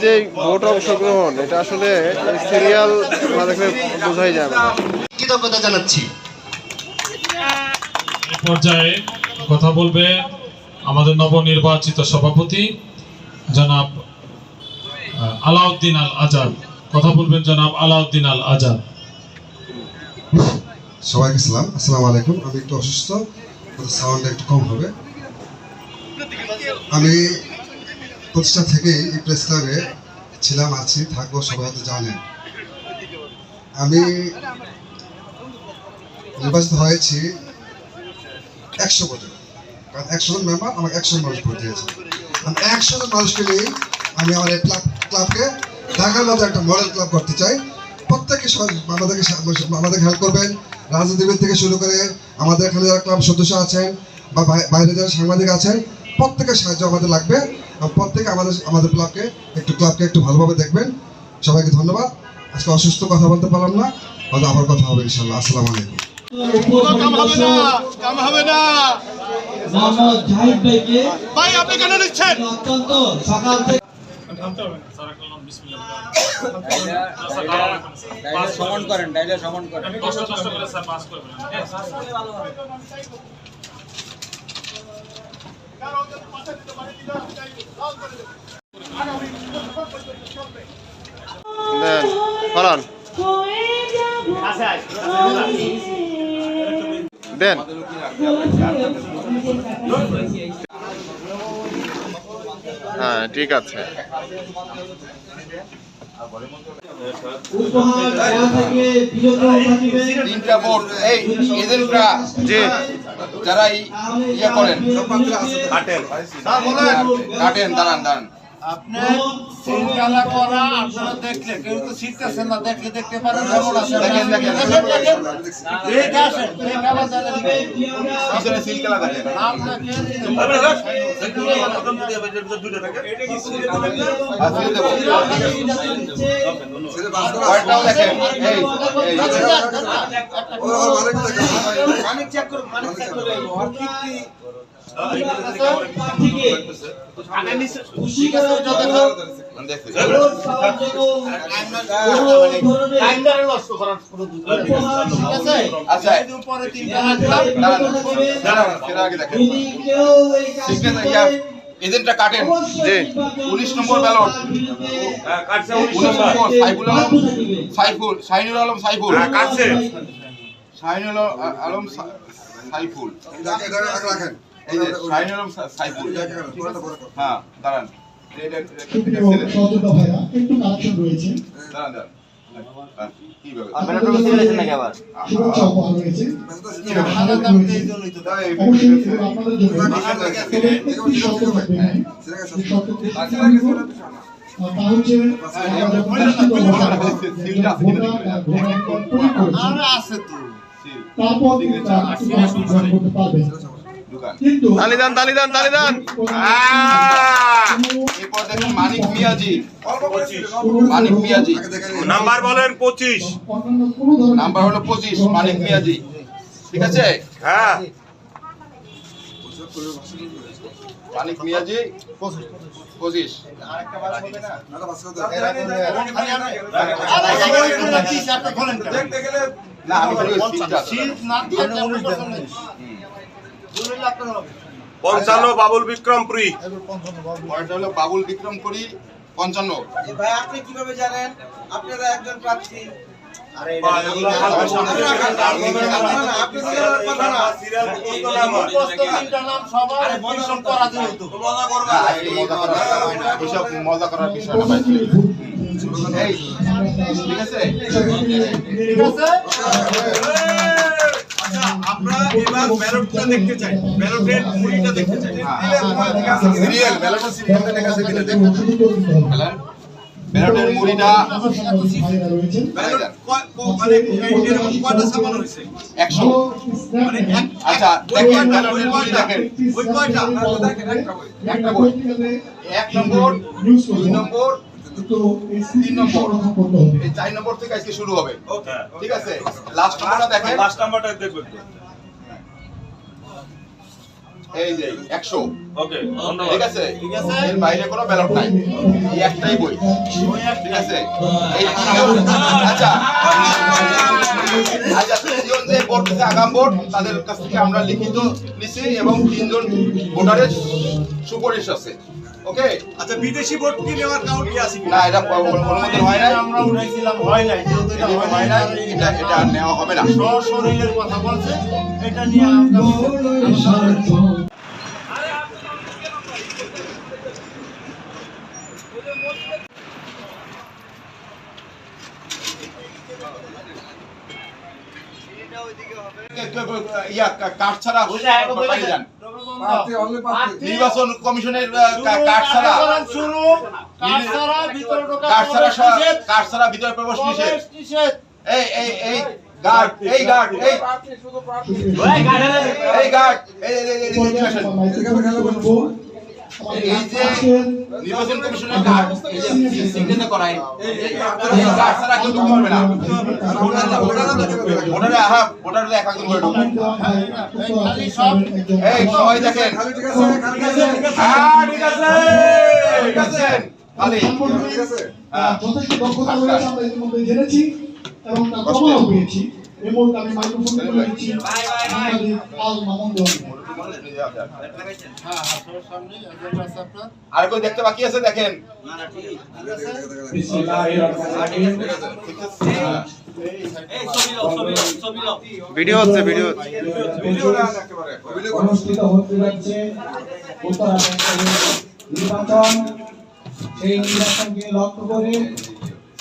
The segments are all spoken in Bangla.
যে ভোট অংশগ্রহণ এটা আসলে সিরিয়াল না দেখলে বোঝাই যাবে না। কৃতজ্ঞতা জানাচ্ছি। এই পর্যায়ে কথা বলবে আমাদের নবনির্বাচিত সভাপতি জনাব আলাউদ্দিন আল আজাদ। কথা বলবেন জনাব আলাউদ্দিন আল আজাদ। সবাইকে সালাম, আসসালামু আলাইকুম। আমি একটু অসুস্থ, সাউন্ড একটু কম হবে। আমি প্রতিষ্ঠা থেকেই এই প্রেস ক্লাবে ছিলাম, আছি, থাকবো, সবাই হয়তো জানেন। আমি নির্বাচিত হয়েছি 100 ভোটে, কারণ 100 জন মেম্বার আমাকে 100 মানুষ ভোট দিয়েছে। আমি 100 জন মানুষকে নিয়ে আমি আমার এই ক্লাবকে ঢাকার মতো একটা মডেল ক্লাব করতে চাই। প্রত্যেকে আমাদেরকে হেল্প করবেন, রাজনীতিবিদ থেকে শুরু করে আমাদের এখানে যারা ক্লাব সদস্য আছেন বা বাইরে যারা সাংবাদিক আছেন, প্রত্যেকের সাহায্য আমাদের লাগবে। প্রত্যেকে আমাদের ক্লাবকে একটু ভালোভাবে দেখবেন। সবাইকে ধন্যবাদ। আজকে অসুস্থ, কথা বলতে পারলাম না, হয়তো আবার কথা হবে ইনশাল্লাহ। আসসালামু আলাইকুম। দেন হ্যাঁ, ঠিক আছে। তিনটা ভোট এই এজেন্টরা যে যারা ইয়ে করেন কাটেন দাঁড়ান আপনার শৃঙ্খলা করা আপনারা দেখলে কেউ তো শিখতেছেন না, দেখতে পারেন যেমন আছে দেখেন আসেন শৃঙ্খলা দেখেন এজেন্টটা কাটেন। 19 নম্বর ব্যালট শাহিনুল আলম সাইফুল শাহিনুল আলম সাইফুল এই যে শাহিনুল আলম সাইফুল। হ্যাঁ দাঁড়ান, মানিক মিয়াজি নাম্বার বলেন 25, নাম্বার হলো 25 মানিক মিয়াজি, ঠিক আছে? হ্যাঁ মানিক মিয়াজি 25। না আমি 55 বাবুল বিক্রমপুরী, বাবুল বিক্রমপুরী 55। ভাই আপনি কিভাবে জানেন আপনারা একজন প্রার্থী? মজা করার বিষয় না ভাই, ঠিক আছে? আমরা এবার ব্যালটটা দেখতে চাই, ব্যালটের মুড়িটা দেখতে চাই। সিরিয়াল ব্যালটের সিরিয়ালটা লেখা আছে কিনা দেখুন। ব্যালটের মুড়িটা ব্যালট মানে এরকম কয়টা ছাপানো হয়েছে? 100। মানে আচ্ছা দেখেন ব্যালটের মুড়ি দেখেন, ওই কয়টা? একটা বই, 1 নম্বর 2 নম্বর 3 নম্বর, এই 4 নম্বর থেকে আজকে শুরু হবে। ঠিক আছে, লাস্ট নম্বরটা দেখেন, লাস্ট নাম্বারটা দেখবেন তো। এই যে 100। ওকে ঠিক আছে, এর বাইরে কোনো ব্যালট নাই, এই একটাই বই। ঠিক আছে, এই আচ্ছা আচ্ছা, তিনজন যে ভোট দিচ্ছে আগাম ভোট, তাদের কাছ থেকে আমরা লিখিত নিছি এবং 3 জন ভোটারের সুপারিশ আছে। ওকে, আচ্ছা বিদেশি ভোট কি নেওয়ার কাউন্ট কি আছে না এটা অনুমোদন হয় নাই, আমরা উঠাইছিলাম, হয় নাই, যেহেতু এটা হয় নাই, এটা আর নেওয়া হবে না। শরীরের কথা বলছে, এটা নিয়ে আগামীতে আলোচনা করব। কার্ড ছাড়া বাইরে যান। নির্বাচন কমিশনের কার্ড ছাড়া শুরু, কার্ড ছাড়া ভিতরে ঢোকা কার্ড ছাড়া ভিতরে প্রবেশ নিষেধ। নিষেধ। এই গার্ড, এই গার্ড, এই গার্ড, এই যে নির্বাচন কমিশনের কার্ড সিগনেচার করাই, এই কার্ড ছাড়া কেউ ঢুকতে পারবে না। ভোটারে ভোটারে এক একজন করে ঢুকবে। খালি সব এই সবাই দেখেন, হ্যাঁ ঠিক আছে, ঠিক আছে, খালি যথেষ্ট দক্ষতা রয়েছে আমরা ইতিমধ্যে জেনেছি এবং তার প্রমাণও পেয়েছি। এই মুহূর্তে আমি মাইক্রোফোন তুলে দিচ্ছি সাংবাদিক আল মামুন জনকে। আর কই দেখতে বাকি আছে দেখেন। ভিডিও হচ্ছে, ভিডিও অনুষ্ঠিত হতে যাচ্ছে উত্তরাঞ্চলের নির্বাচন। সেই নির্বাচনকে লক্ষ্য করে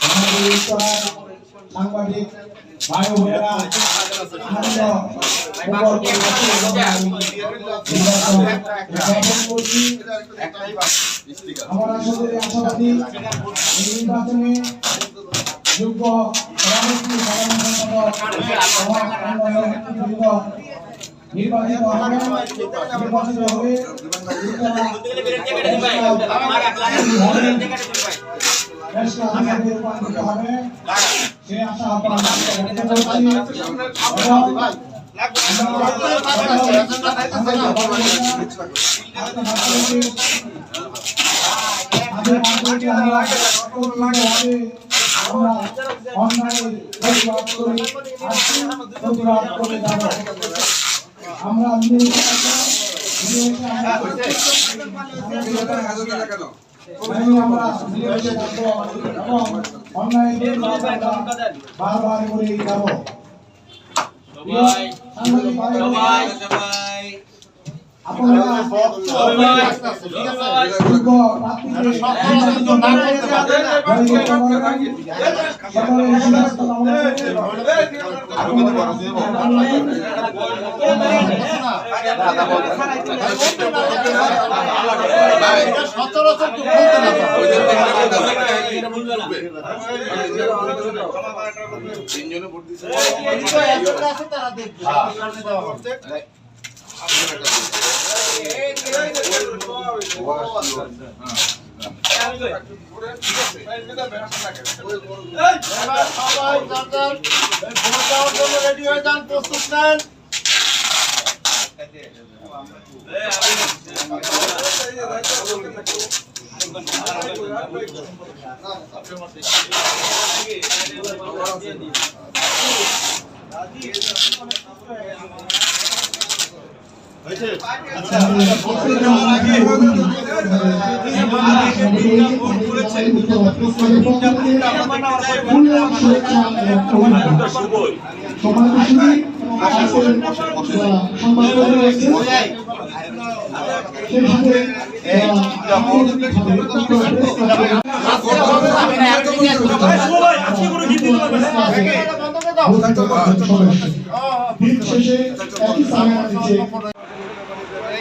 আমাদের উত্তরার সাংবাদিক ভাই বোনেরা আনন্দ উপভোগ করছি। আমরা আসলে আশাবাদী এই নির্বাচনে যোগ্য নির্বাচিত হবে। সে আশা আমরা বারবার করে যাব। তিনজনে ভোট দিছে। তারা দেখবে সবাই রেডি হয়ে যান, প্রস্তুত নেন।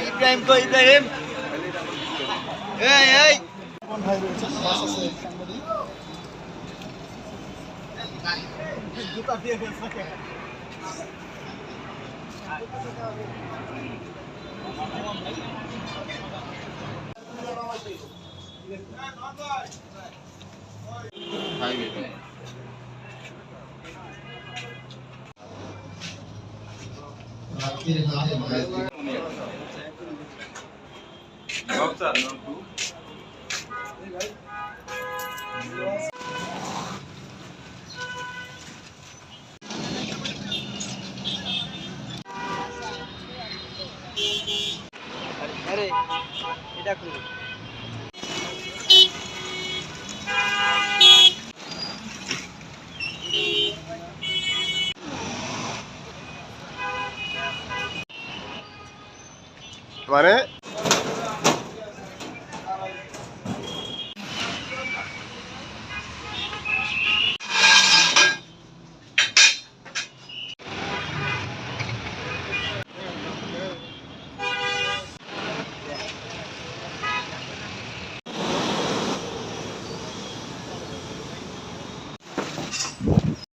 ইব্রাহিম কো ইব্রাহিম এই এই ভাই রয়েছে বাস আছে সাংবাদিক জুতা দিয়ে ফেলছে। রাত্রির হাতে মানে